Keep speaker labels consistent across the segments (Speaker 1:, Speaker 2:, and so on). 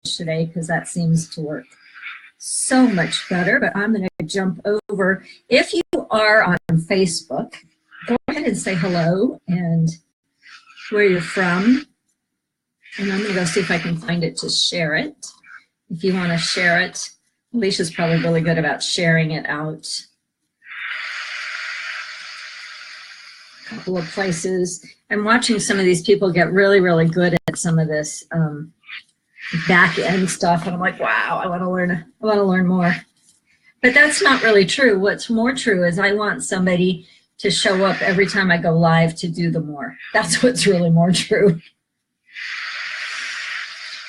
Speaker 1: today because that seems to work so much better, but I'm going to jump over. If you are on Facebook, go ahead and say hello and where you're from. And I'm going to go see if I can find it to share it. If you want to share it, Alicia's probably really good about sharing it out. A couple of places. I'm watching some of these people get really, really good at some of this back end stuff, and I'm like, wow, I want to learn more. But that's not really true. What's more true is I want somebody to show up every time I go live to do the more. That's what's really more true.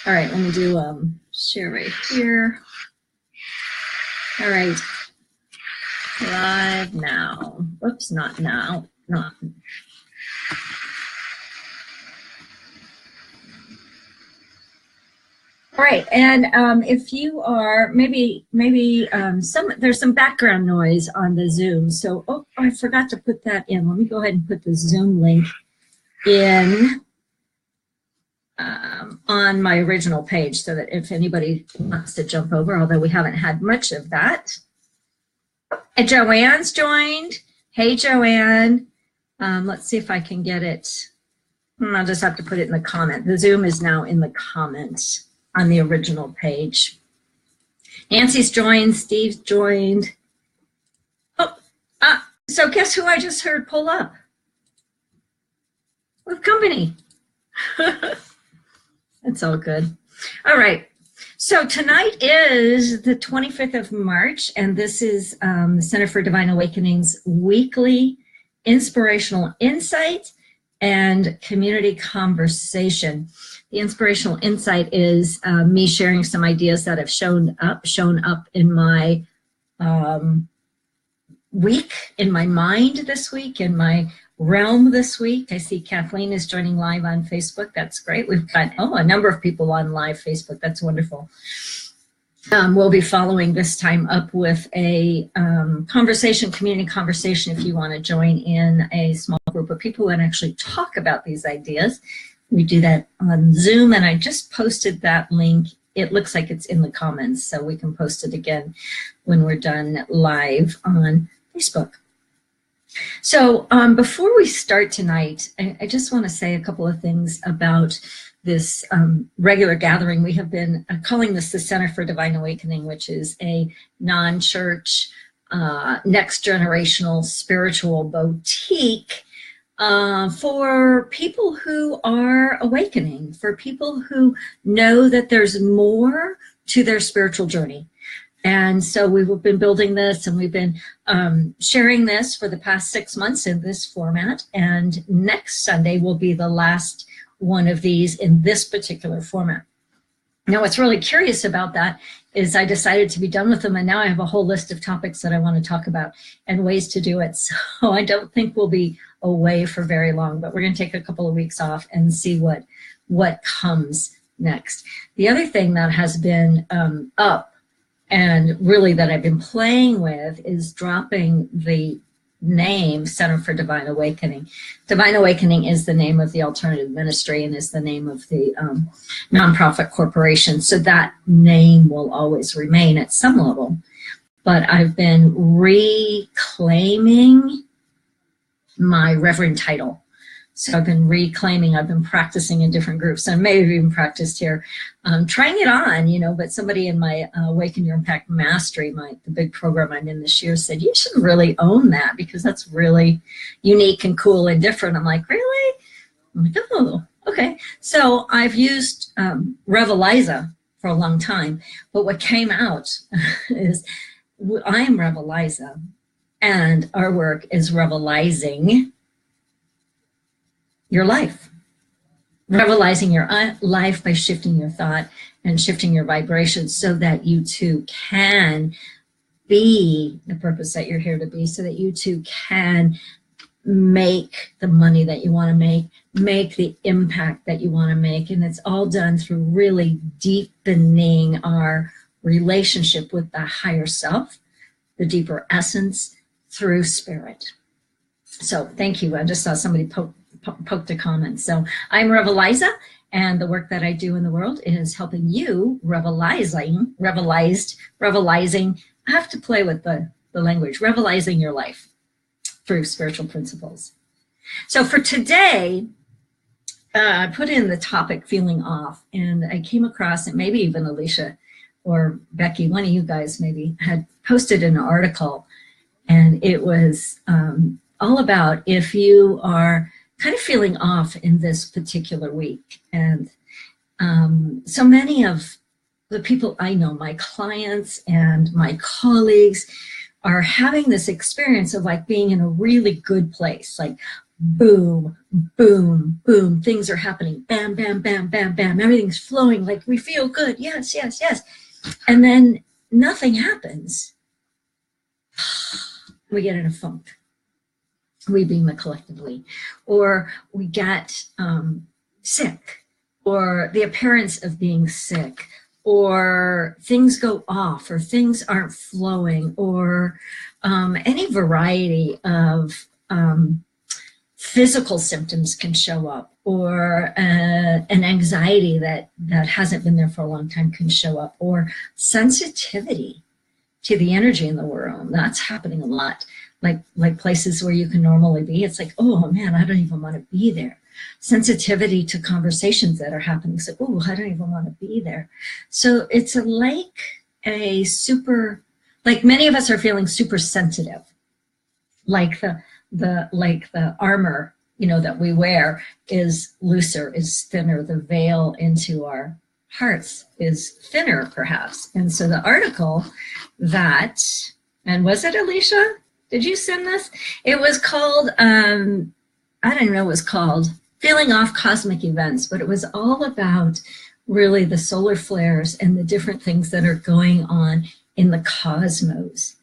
Speaker 1: All right, let me do share right here. All right, live now. Whoops, not now, not. All right, and if you are, maybe there's some background noise on the Zoom. So, oh, I forgot to put that in. Let me go ahead and put the Zoom link in on my original page so that if anybody wants to jump over, although we haven't had much of that. And Joanne's joined. Hey, Joanne. Let's see if I can get it. I'll just have to put it in the comment. The Zoom is now in the comments on the original page. Nancy's joined, Steve's joined. Oh, so guess who I just heard pull up? With company. It's all good. All right, so tonight is the 25th of March, and this is the Center for Divine Awakening's weekly inspirational insight and community conversation. The inspirational insight is me sharing some ideas that have shown up in my week, in my mind this week, in my realm this week. I see Kathleen is joining live on Facebook. That's great. We've got a number of people on live Facebook. That's wonderful. We'll be following this time up with a community conversation if you want to join in a small group of people and actually talk about these ideas. We do that on Zoom, and I just posted that link. It looks like it's in the comments, so we can post it again when we're done live on Facebook. So before we start tonight, I just want to say a couple of things about this regular gathering. We have been calling this the Center for Divine Awakening, which is a non-church, next generational spiritual boutique for people who are awakening, for people who know that there's more to their spiritual journey. And so we've been building this, and we've been sharing this for the past 6 months in this format. And next Sunday will be the last one of these in this particular format. Now, what's really curious about that is I decided to be done with them, and now I have a whole list of topics that I want to talk about and ways to do it. So I don't think we'll be away for very long, but we're going to take a couple of weeks off and see what comes next. The other thing that has been up and really that I've been playing with is dropping the name Center for Divine Awakening. Divine Awakening is the name of the alternative ministry and is the name of the nonprofit corporation. So that name will always remain at some level. But I've been reclaiming my reverend title. So I've been practicing in different groups, and maybe even practiced here, trying it on, but somebody in my Awaken Your Impact Mastery, the big program I'm in this year, said, you should really own that because that's really unique and cool and different. I'm like, really? I'm like, oh, okay. So I've used Reveliza for a long time, but what came out is I am Reveliza, and our work is revelizing your life. Revelizing your life by shifting your thought and shifting your vibrations so that you too can be the purpose that you're here to be, so that you too can make the money that you want to make the impact that you want to make. And it's all done through really deepening our relationship with the higher self, the deeper essence, through spirit. So thank you. I just saw somebody poked a comment. So I'm Reveliza, And the work that I do in the world is helping you revelizing. I have to play with the language, revelizing your life through spiritual principles. So for today, I put in the topic feeling off, and I came across it, maybe even Alicia or Becky, one of you guys maybe, had posted an article, and it was all about if you are kind of feeling off in this particular week. And so many of the people I know, my clients and my colleagues, are having this experience of like being in a really good place, like boom, boom, boom, things are happening, bam, bam, bam, bam, bam, everything's flowing, like we feel good, yes, yes, yes. And then nothing happens. We get in a funk. We being the collectively, or we get sick, or the appearance of being sick, or things go off, or things aren't flowing, or any variety of physical symptoms can show up, or an anxiety that hasn't been there for a long time can show up, or sensitivity to the energy in the world. That's happening a lot. Like places where you can normally be, it's like, oh man, I don't even want to be there. Sensitivity to conversations that are happening. So, oh, I don't even want to be there. So it's like many of us are feeling super sensitive. Like the armor, that we wear is looser, is thinner. The veil into our hearts is thinner, perhaps. And so the article and was it Alicia? Did you send this? It was called, I don't know what it was called, Feeling Off Cosmic Events, but it was all about really the solar flares and the different things that are going on in the cosmos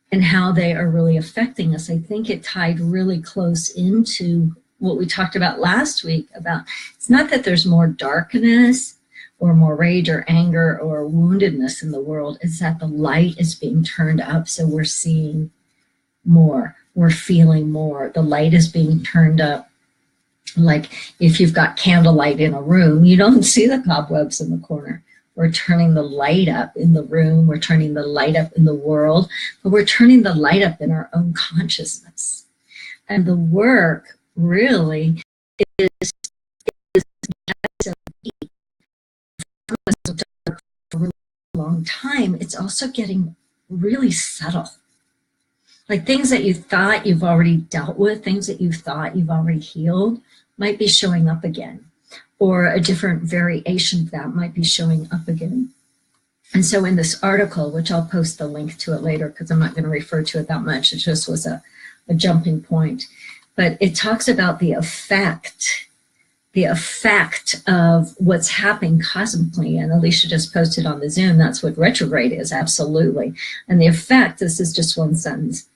Speaker 1: and how they are really affecting us. I think it tied really close into what we talked about last week about it's not that there's more darkness or more rage or anger or woundedness in the world, it's that the light is being turned up, so we're seeing more, we're feeling more. The light is being turned up. Like if you've got candlelight in a room, you don't see the cobwebs in the corner. We're turning the light up in the room, we're turning the light up in the world, but we're turning the light up in our own consciousness. And the work really is for a really long time. It's also getting really subtle. Like things that you thought you've already dealt with, things that you thought you've already healed might be showing up again, or a different variation of that might be showing up again. And so in this article, which I'll post the link to it later because I'm not going to refer to it that much, it just was a jumping point, but it talks about the effect of what's happening cosmically. And Alicia just posted on the Zoom, that's what retrograde is, absolutely. And the effect, this is just one sentence,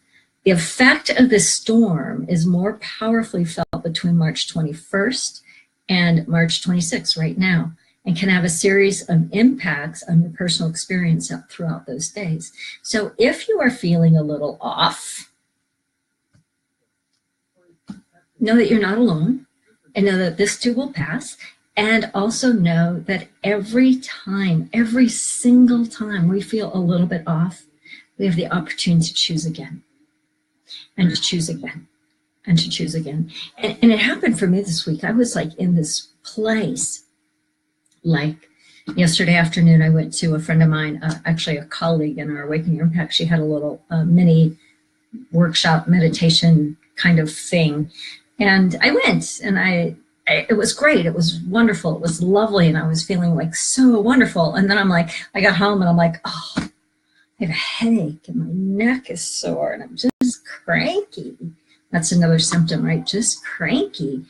Speaker 1: the effect of this storm is more powerfully felt between March 21st and March 26th right now, and can have a series of impacts on your personal experience throughout those days. So if you are feeling a little off, know that you're not alone, and know that this too will pass, and also know that every single time we feel a little bit off, we have the opportunity to choose again, and to choose again, and to choose again. And it happened for me this week. I was like in this place. Like yesterday afternoon, I went to a friend of mine, actually a colleague in our Awakening Your Impact. She had a little mini workshop meditation kind of thing. And I went, and it was great. It was wonderful. It was lovely. And I was feeling like so wonderful. And then I got home and I'm like, oh, I have a headache and my neck is sore and I'm just cranky. That's another symptom, right? Just cranky.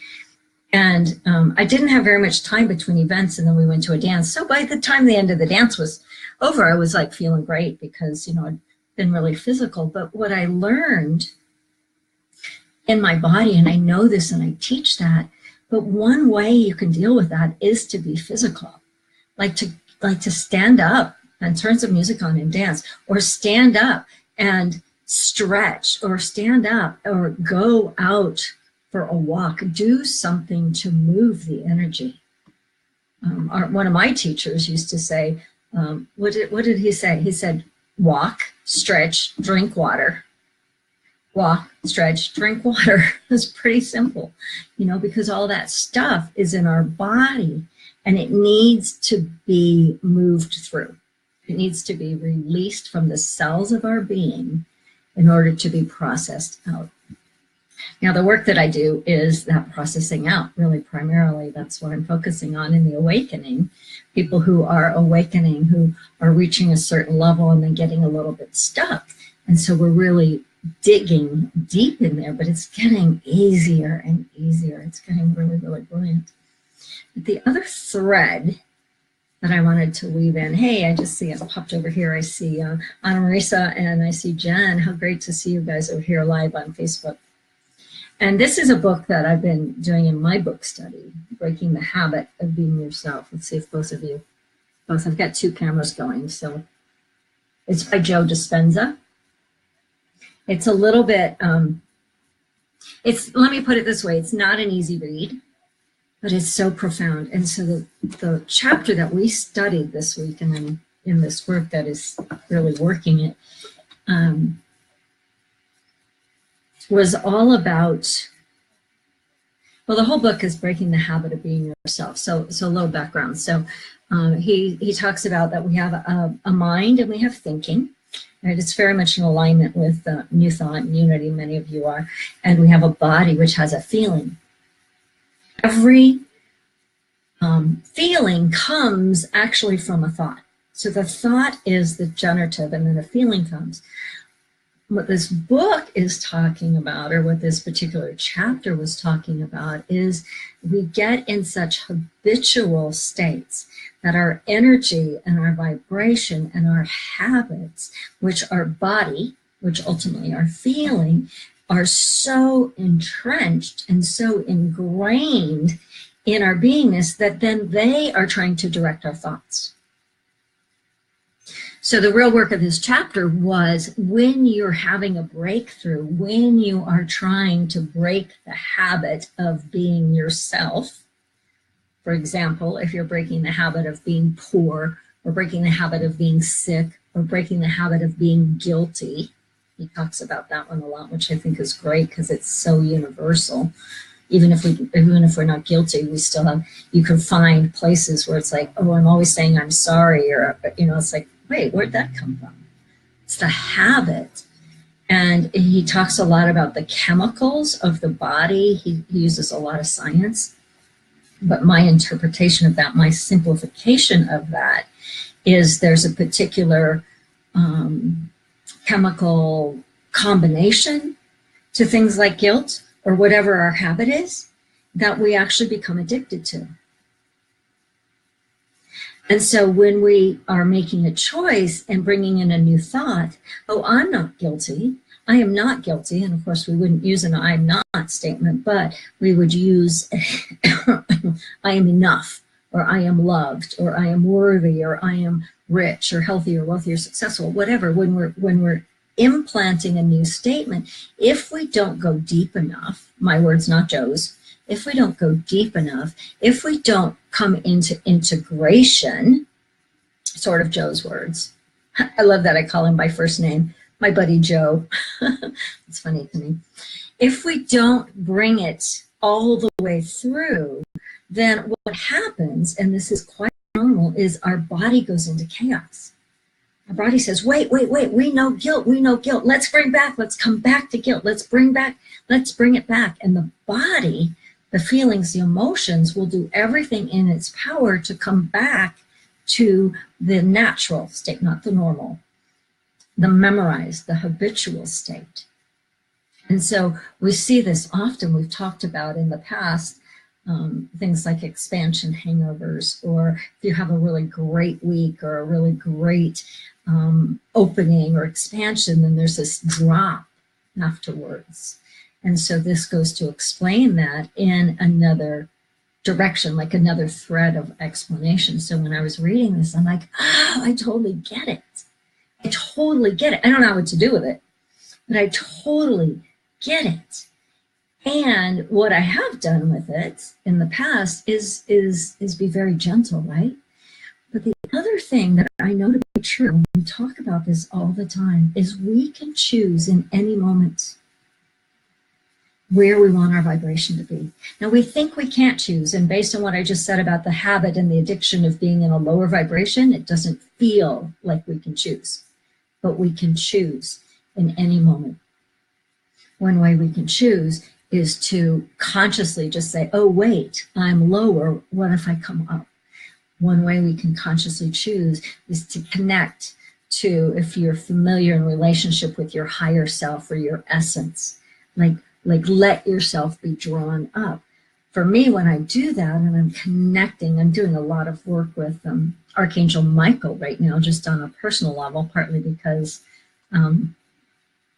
Speaker 1: And I didn't have very much time between events, and then we went to a dance. So by the time the end of the dance was over, I was like feeling great because, I'd been really physical. But what I learned in my body, and I know this and I teach that, but one way you can deal with that is to be physical, like to stand up and turn some music on and dance, or stand up and stretch, or stand up or go out for a walk, do something to move the energy. one of my teachers used to say, what did he say? He said, walk, stretch, drink water. Walk, stretch, drink water. It's pretty simple, because all that stuff is in our body and it needs to be moved through. It needs to be released from the cells of our being in order to be processed out. Now, the work that I do is that processing out, really primarily. That's what I'm focusing on in the awakening. People who are awakening, who are reaching a certain level and then getting a little bit stuck. And so we're really digging deep in there, but it's getting easier and easier. It's getting really, really brilliant. But the other thread that I wanted to weave in, hey, I just see it popped over here. I see Anna Marisa and I see Jen. How great to see you guys over here live on Facebook. And this is a book that I've been doing in my book study, Breaking the Habit of Being Yourself. Let's see if both. I've got two cameras going. So it's by Joe Dispenza. It's a little bit, let me put it this way, it's not an easy read, but it's so profound. And so the chapter that we studied this week and then in this work that is really working it, was all about, well, the whole book is Breaking the Habit of Being Yourself. So a little background. So he talks about that we have a mind and we have thinking. Right? It's very much in alignment with New Thought and Unity, many of you are. And we have a body which has a feeling. Every feeling comes actually from a thought. So the thought is the generative and then a feeling comes. What this book is talking about, or what this particular chapter was talking about, is we get in such habitual states that our energy and our vibration and our habits, which our body, which ultimately our feeling, are so entrenched and so ingrained in our beingness that then they are trying to direct our thoughts. So the real work of this chapter was when you're having a breakthrough, when you are trying to break the habit of being yourself. For example, if you're breaking the habit of being poor, or breaking the habit of being sick, or breaking the habit of being guilty. He talks about that one a lot, which I think is great because it's so universal. Even if we're not guilty, we still have, you can find places where it's like, oh, I'm always saying I'm sorry, or, it's like, wait, where'd that come from? It's the habit. And he talks a lot about the chemicals of the body. He uses a lot of science. But my interpretation of that, my simplification of that, is there's a particular chemical combination to things like guilt or whatever our habit is that we actually become addicted to. And so when we are making a choice and bringing in a new thought, oh, I'm not guilty, I am not guilty, and of course we wouldn't use an I'm not statement, but we would use I am enough, or I am loved, or I am worthy, or I am rich, or healthy, or wealthy, or successful, whatever. When we're implanting a new statement, if we don't go deep enough, my words, not Joe's, if we don't go deep enough, if we don't come into integration, sort of Joe's words. I love that I call him by first name, my buddy Joe. It's funny to me. If we don't bring it all the way through, then what happens, and this is quite normal, is our body goes into chaos. Our body says, wait, we know guilt, let's come back to guilt, let's bring it back. And the body, the feelings, the emotions will do everything in its power to come back to the natural state, not the normal, the memorized, the habitual state. And so we see this often. We've talked about in the past things like expansion hangovers, or if you have a really great week or a really great opening or expansion, then there's this drop afterwards. And so this goes to explain that in another direction, like another thread of explanation. So when I was reading this, I'm like, I totally get it. I totally get it. I don't know what to do with it, but I totally get it. And what I have done with it in the past is be very gentle, right? But the other thing that I know to be true, and we talk about this all the time, is we can choose in any moment where we want our vibration to be. Now, we think we can't choose, and based on what I just said about the habit and the addiction of being in a lower vibration, it doesn't feel like we can choose. But we can choose in any moment. One way we can choose is to consciously just say, oh, wait, I'm lower. What if I come up? One way we can consciously choose is to connect to, if you're familiar in relationship with your higher self or your essence, like let yourself be drawn up. For me, when I do that and I'm connecting, I'm doing a lot of work with Archangel Michael right now, just on a personal level, partly because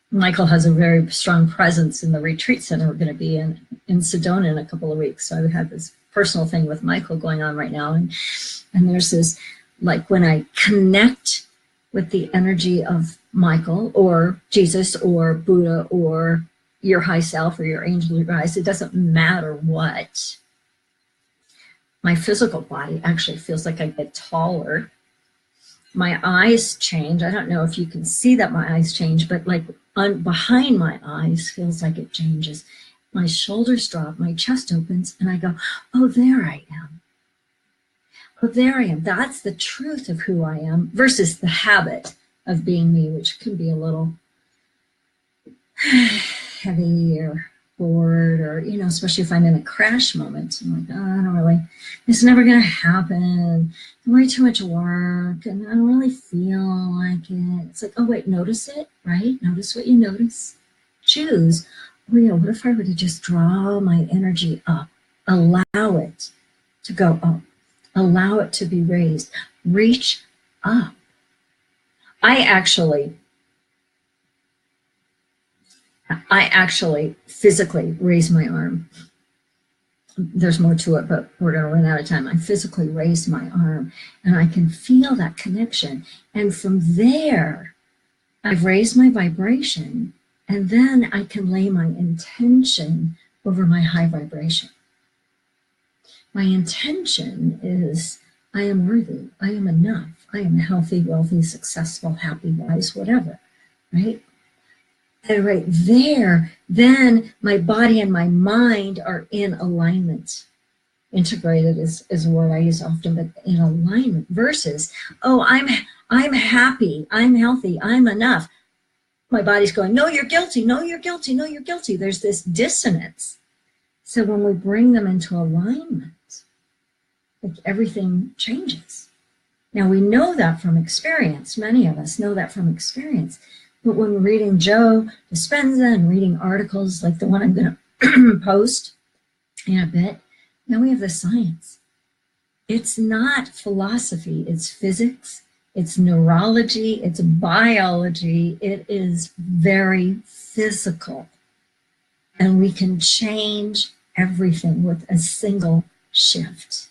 Speaker 1: Michael has a very strong presence in the retreat center we're going to be in Sedona in a couple of weeks. So I've had this personal thing with Michael going on right now. And there's this, like when I connect with the energy of Michael or Jesus or Buddha or your high self or your angel guides, it doesn't matter what. My physical body actually feels like I get taller. My eyes change. I don't know if you can see that my eyes change, but like behind my eyes feels like it changes. My shoulders drop, my chest opens, and I go, oh, there I am. Oh, there I am. That's the truth of who I am versus the habit of being me, which can be a little heavy or bored, or, you know, especially if I'm in a crash moment. I'm like, oh, I don't really, it's never going to happen. Way too much work, and I don't really feel like it. It's like, oh, wait, notice it, right? Notice what you notice. Choose. Oh, yeah, what if I were to just draw my energy up? Allow it to go up. Allow it to be raised. Reach up. I actually physically raise my arm. There's more to it, but we're going to run out of time. I physically raise my arm, and I can feel that connection. And from there, I've raised my vibration, and then I can lay my intention over my high vibration. My intention is, I am worthy, I am enough, I am healthy, wealthy, successful, happy, wise, whatever, right? And right there, then my body and my mind are in alignment. Integrated is a word I use often, but in alignment versus, oh, I'm happy, I'm healthy, I'm enough. My body's going, no, you're guilty, no, you're guilty, no, you're guilty. There's this dissonance. So when we bring them into alignment, like everything changes. Now we know that from experience. Many of us know that from experience. But when we're reading Joe Dispenza and reading articles like the one I'm going to post in a bit, now we have the science. It's not philosophy, it's physics, it's neurology, it's biology, it is very physical. And we can change everything with a single shift.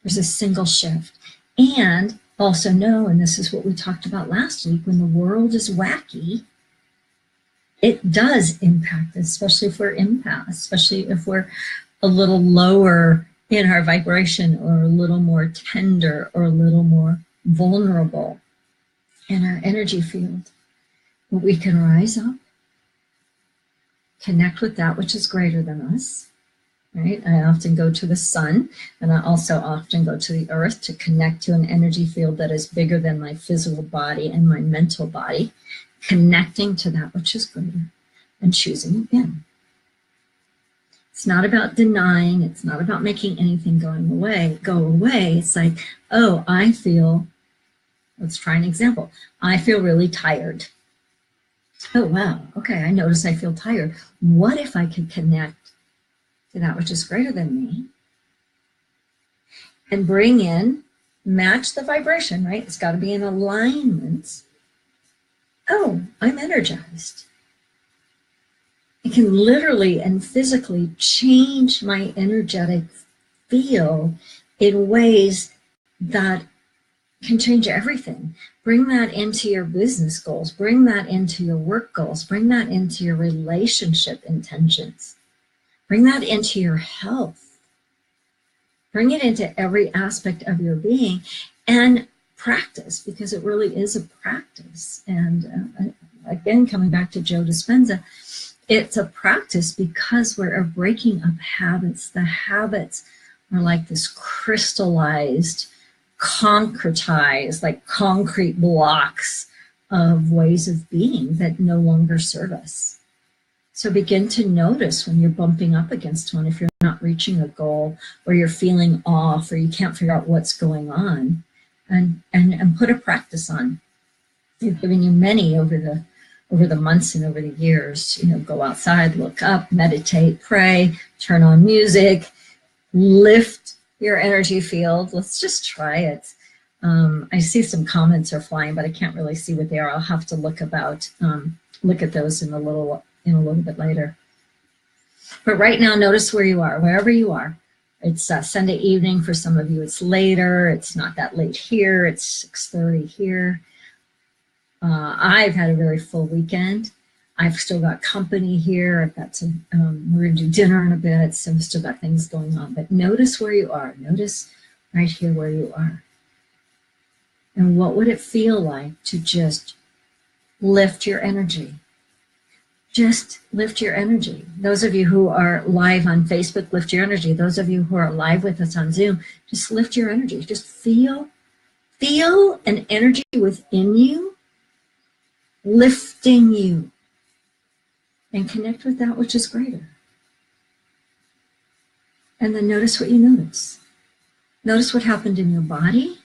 Speaker 1: There's a single shift. And also know, and this is what we talked about last week, when the world is wacky, it does impact us, especially if we're empaths, especially if we're a little lower in our vibration or a little more tender or a little more vulnerable in our energy field. But we can rise up, connect with that which is greater than us. Right? I often go to the sun, and I also often go to the earth to connect to an energy field that is bigger than my physical body and my mental body, connecting to that which is greater and choosing again. It's not about denying. It's not about making anything go away. It's like, oh, I feel, let's try an example. I feel really tired. Oh, wow. Okay, I notice I feel tired. What if I could connect to that which is greater than me, and bring in, match the vibration, right? It's got to be in alignment. Oh, I'm energized. I can literally and physically change my energetic field in ways that can change everything. Bring that into your business goals. Bring that into your work goals. Bring that into your relationship intentions. Bring that into your health. Bring it into every aspect of your being and practice, because it really is a practice. And again, coming back to Joe Dispenza, it's a practice because we're breaking up habits. The habits are like this crystallized, concretized, like concrete blocks of ways of being that no longer serve us. So begin to notice when you're bumping up against one, if you're not reaching a goal, or you're feeling off, or you can't figure out what's going on, and put a practice on. We've given you many over the months and over the years. You know, go outside, look up, meditate, pray, turn on music, lift your energy field. Let's just try it. I see some comments are flying, but I can't really see what they are. I'll have to look at those in a little bit later. But right now, notice where you are, wherever you are. It's Sunday evening. For some of you, it's later. It's not that late here. It's 6:30 here. I've had a very full weekend. I've still got company here. I've got some, we're gonna do dinner in a bit, so I've still got things going on. But notice where you are. Notice right here where you are. And what would it feel like to just lift your energy? Just lift your energy. Those of you who are live on Facebook, lift your energy. Those of you who are live with us on Zoom, just lift your energy. Just feel an energy within you, lifting you, and connect with that which is greater. And then notice what you notice. Notice what happened in your body.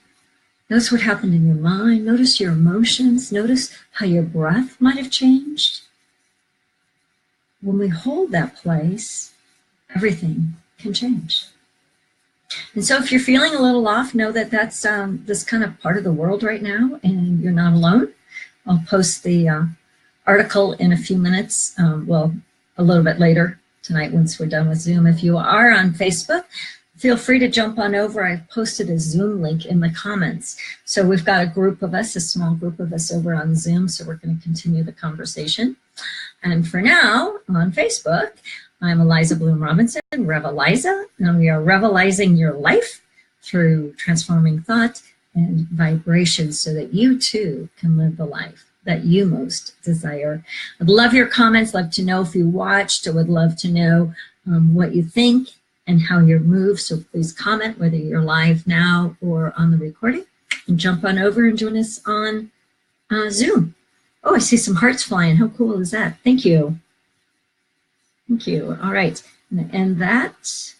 Speaker 1: Notice what happened in your mind. Notice your emotions. Notice how your breath might have changed. When we hold that place, everything can change. And so if you're feeling a little off, know that that's this kind of part of the world right now, and you're not alone. I'll post the article in a few minutes, well, a little bit later tonight once we're done with Zoom. If you are on Facebook, feel free to jump on over. I've posted a Zoom link in the comments. So we've got a group of us, a small group of us over on Zoom, so we're going to continue the conversation. And for now, on Facebook, I'm Eliza Bloom Robinson, Rev Eliza, and we are revelizing your life through transforming thought and vibration so that you too can live the life that you most desire. I'd love your comments, love to know if you watched. I would love to know what you think and how you're moved. So please comment whether you're live now or on the recording, and jump on over and join us on Zoom. Oh, I see some hearts flying. How cool is that? Thank you. Thank you. All right. I'm going to end that.